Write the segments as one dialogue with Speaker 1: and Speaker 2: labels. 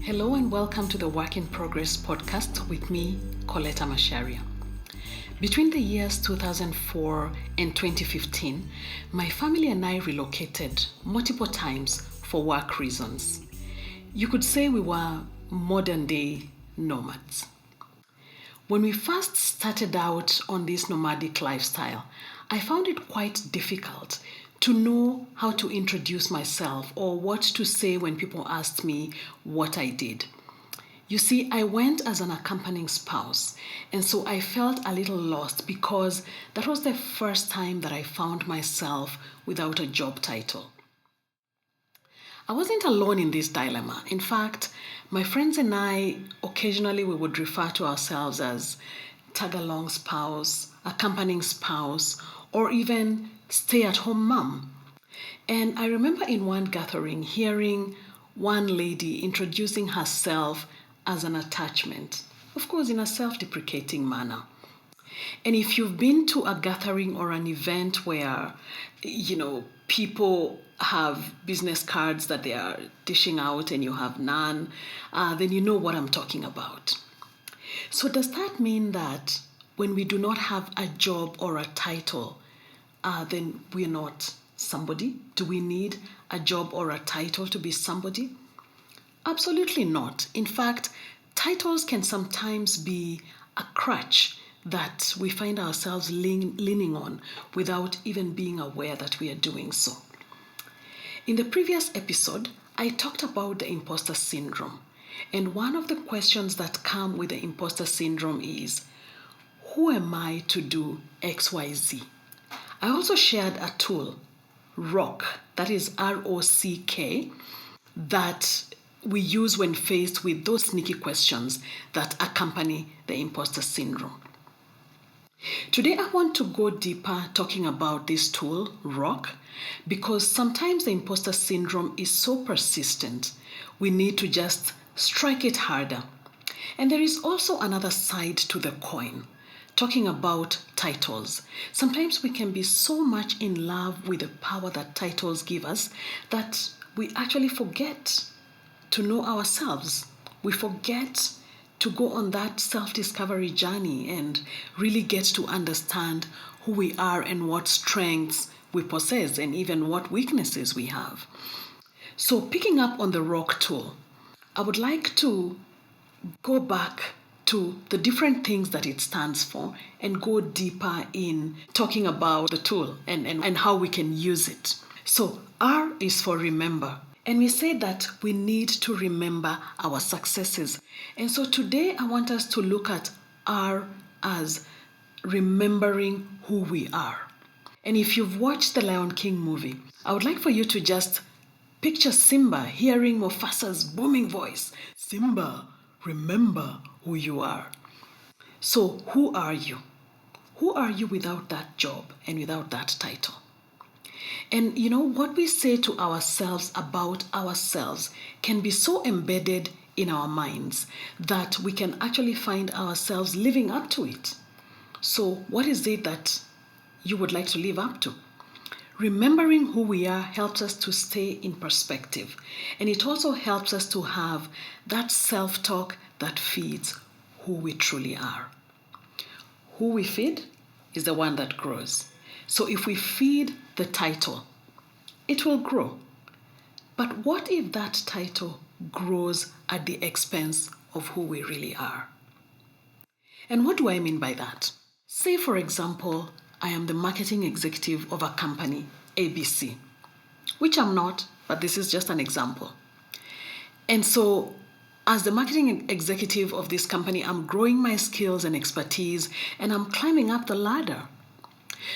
Speaker 1: Hello and welcome to the Work in Progress podcast with me, Colleta Macharia. Between the years 2004 and 2015, my family and I relocated multiple times for work reasons. You could say we were modern day nomads. When we first started out on this nomadic lifestyle, I found it quite difficult to know how to introduce myself or what to say when people asked me what I did. You see, I went as an accompanying spouse, and so I felt a little lost because that was the first time that I found myself without a job title. I wasn't alone in this dilemma. In fact, my friends and I, occasionally we would refer to ourselves as tag-along spouse, accompanying spouse, or even stay-at-home mom. And I remember in one gathering hearing one lady introducing herself as an attachment, of course in a self-deprecating manner. And if you've been to a gathering or an event where, people have business cards that they are dishing out and you have none, then you know what I'm talking about. So does that mean that when we do not have a job or a title, then we're not somebody? Do we need a job or a title to be somebody? Absolutely not. In fact, titles can sometimes be a crutch that we find ourselves leaning on without even being aware that we are doing so. In the previous episode, I talked about the imposter syndrome. And one of the questions that come with the imposter syndrome is, who am I to do XYZ? I also shared a tool, ROCK, that is ROCK, that we use when faced with those sneaky questions that accompany the imposter syndrome. Today, I want to go deeper talking about this tool, ROCK, because sometimes the imposter syndrome is so persistent, we need to just strike it harder. And there is also another side to the coin, talking about titles. Sometimes we can be so much in love with the power that titles give us that we actually forget to know ourselves. We forget to go on that self-discovery journey and really get to understand who we are and what strengths we possess and even what weaknesses we have. So picking up on the ROCK tool, I would like to go back to the different things that it stands for and go deeper in talking about the tool and how we can use it. So R is for remember. And we say that we need to remember our successes. And so today I want us to look at R as remembering who we are. And if you've watched the Lion King movie, I would like for you to just picture Simba hearing Mufasa's booming voice. Simba, remember who you are. So who are you? Who are you without that job and without that title? And what we say to ourselves about ourselves can be so embedded in our minds that we can actually find ourselves living up to it. So what is it that you would like to live up to? Remembering who we are helps us to stay in perspective. And it also helps us to have that self-talk that feeds who we truly are. Who we feed is the one that grows. So if we feed the title, it will grow. But what if that title grows at the expense of who we really are? And what do I mean by that? Say, for example, I am the marketing executive of a company, ABC, which I'm not, but this is just an example. And so as the marketing executive of this company, I'm growing my skills and expertise, and I'm climbing up the ladder.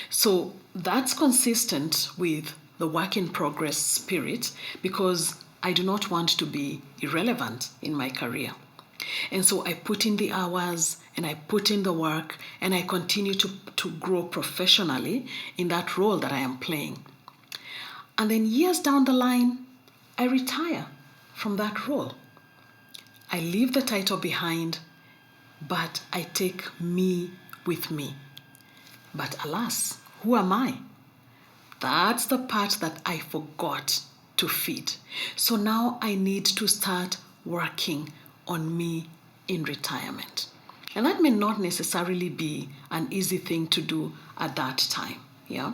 Speaker 1: So that's consistent with the work in progress spirit because I do not want to be irrelevant in my career. And so I put in the hours and I put in the work and I continue to grow professionally in that role that I am playing. And then years down the line, I retire from that role. I leave the title behind, but I take me with me. But alas, who am I? That's the part that I forgot to feed. So now I need to start working on me in retirement? And that may not necessarily be an easy thing to do at that time. Yeah.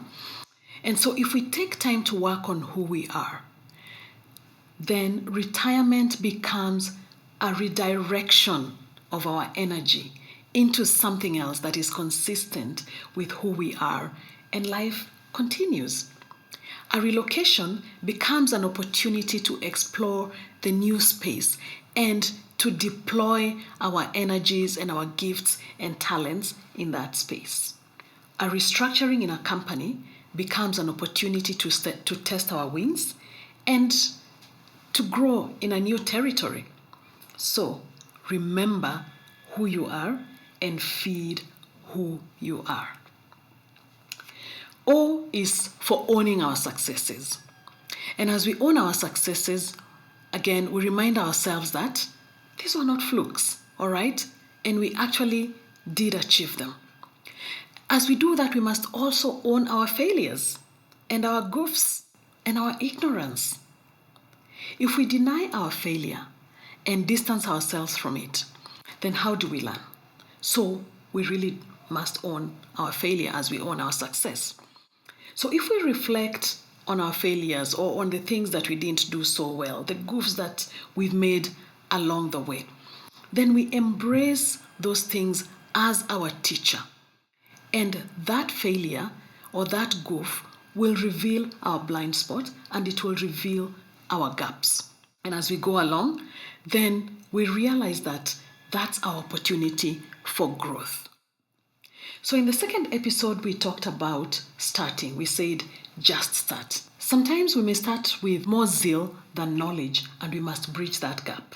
Speaker 1: And so if we take time to work on who we are, then retirement becomes a redirection of our energy into something else that is consistent with who we are, and life continues. A relocation becomes an opportunity to explore the new space and to deploy our energies and our gifts and talents in that space. A restructuring in a company becomes an opportunity to test our wings and to grow in a new territory. So remember who you are and feed who you are. O is for owning our successes. And as we own our successes, again, we remind ourselves that these were not flukes, all right? And we actually did achieve them. As we do that, we must also own our failures and our goofs and our ignorance. If we deny our failure and distance ourselves from it, then how do we learn? So we really must own our failure as we own our success. So if we reflect on our failures or on the things that we didn't do so well, the goofs that we've made along the way, then we embrace those things as our teacher. And that failure or that goof will reveal our blind spot and it will reveal our gaps. And as we go along, then we realize that that's our opportunity for growth. So in the second episode, we talked about starting. We said, just start. Sometimes we may start with more zeal than knowledge, and we must bridge that gap.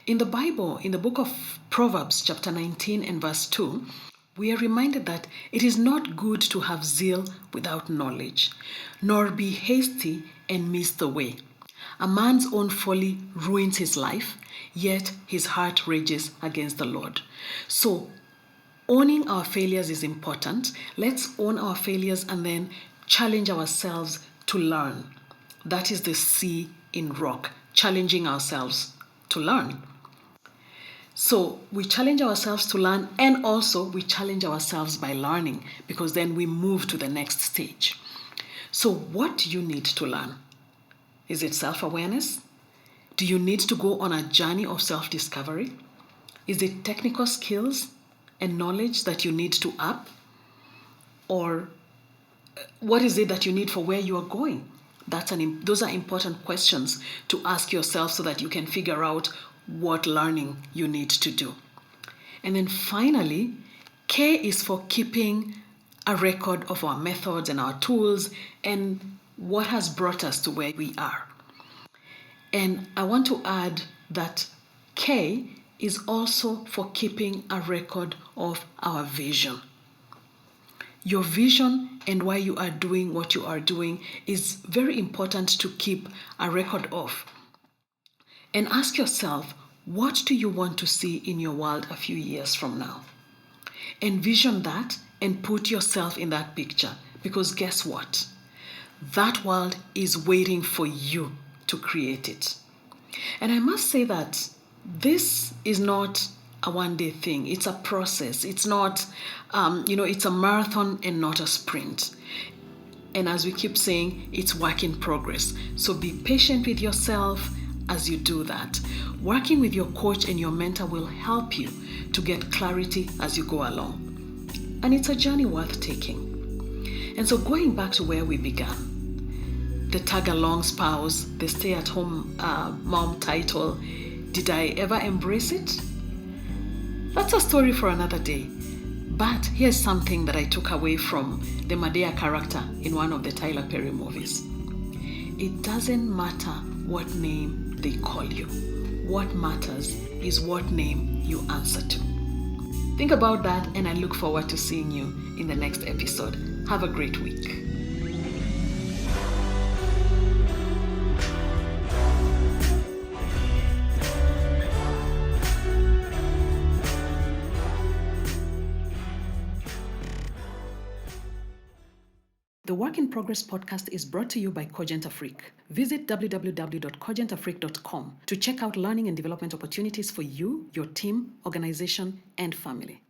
Speaker 1: In the Bible, in the book of Proverbs, chapter 19 and verse 2, we are reminded that it is not good to have zeal without knowledge, nor be hasty and miss the way. A man's own folly ruins his life, yet his heart rages against the Lord. So, owning our failures is important. Let's own our failures and then challenge ourselves to learn. That is the C in rock, challenging ourselves to learn. So we challenge ourselves to learn, and also we challenge ourselves by learning, because then we move to the next stage. So what do you need to learn? Is it self-awareness? Do you need to go on a journey of self-discovery? Is it technical skills and knowledge that you need to up? Or what is it that you need for where you are going? Those are important questions to ask yourself so that you can figure out what learning you need to do. And then finally, K is for keeping a record of our methods and our tools and what has brought us to where we are. And I want to add that K is also for keeping a record of our vision. Your vision and why you are doing what you are doing is very important to keep a record of. And ask yourself, what do you want to see in your world a few years from now? Envision that and put yourself in that picture, because guess what? That world is waiting for you to create it. And I must say that this is not a one-day thing. It's a process. It's not, it's a marathon and not a sprint. And as we keep saying, it's work in progress. So be patient with yourself as you do that. Working with your coach and your mentor will help you to get clarity as you go along. And it's a journey worth taking. And so going back to where we began, the tag-along spouse, the stay-at-home mom title, did I ever embrace it? That's a story for another day. But here's something that I took away from the Madea character in one of the Tyler Perry movies. It doesn't matter what name they call you. What matters is what name you answer to. Think about that, and I look forward to seeing you in the next episode. Have a great week. The Work in Progress podcast is brought to you by Cogent Afrique. Visit www.cogentafrique.com to check out learning and development opportunities for you, your team, organization, and family.